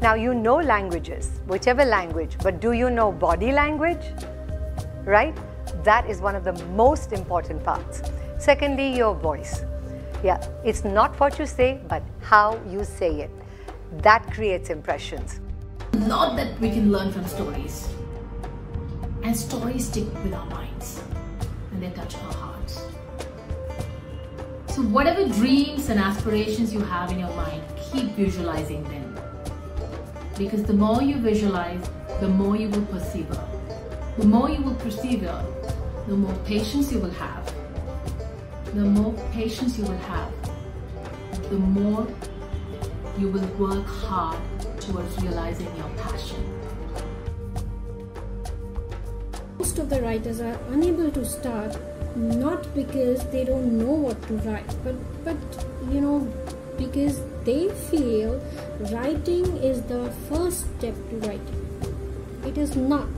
Now you know languages, whichever language, but do you know body language? Right? That is one of the most important parts. Secondly, your voice. Yeah, it's not what you say, but how you say it. That creates impressions. A lot that we can learn from stories. And stories stick with our minds and they touch our hearts. So whatever dreams and aspirations you have in your mind, keep visualizing them. Because the more you visualize, the more you will persevere. The more you will persevere, the more patience you will have. The more patience you will have, the more you will work hard towards realizing your passion. Most of the writers are unable to start, not because they don't know what to write, but because they feel writing is the first step to writing. It is not.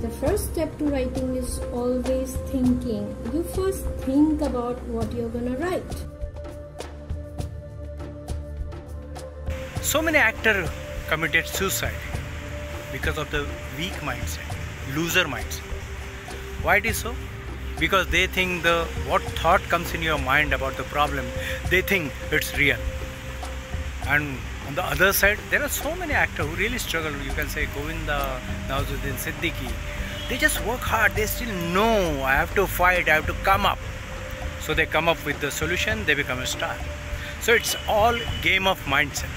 The first step to writing is always thinking. You first think about what you're gonna write. So many actors committed suicide because of the weak mindset, loser mindset. Why it is so? Because they think what thought comes in your mind about the problem, they think it's real. And on the other side, there are so many actors who really struggle. You can say Govinda, Nawazuddin Siddiqui. They just work hard. They still know, I have to fight, I have to come up. So they come up with the solution, they become a star. So it's all game of mindset.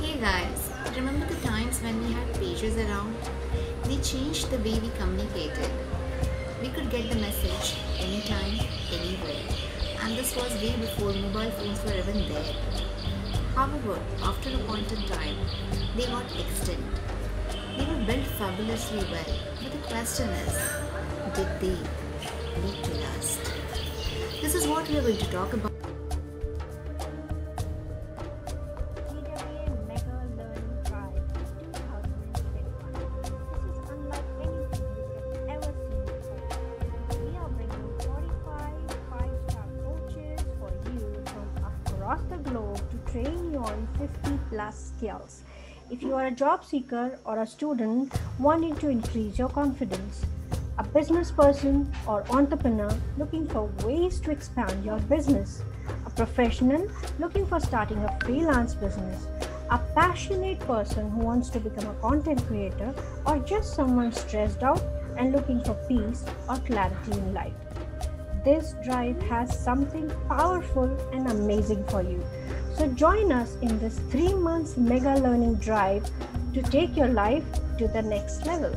Hey guys, remember the times when we had pages around? They changed the way we communicated. We could get the message anytime, anywhere. And this was way before mobile phones were even there. However, after a point in time, they got extinct. They were built fabulously well, but the question is, did they need to last? This is what we are going to talk about. GWA Mega Learning Drive 2021. This is unlike anything you have ever seen before. We are bringing 45 5-star coaches for you from across the globe to train you on 50 plus skills. If you are a job seeker or a student wanting to increase your confidence, a business person or entrepreneur looking for ways to expand your business, a professional looking for starting a freelance business, a passionate person who wants to become a content creator, or just someone stressed out and looking for peace or clarity in life. This drive has something powerful and amazing for you. So join us in this 3 months mega learning drive to take your life to the next level.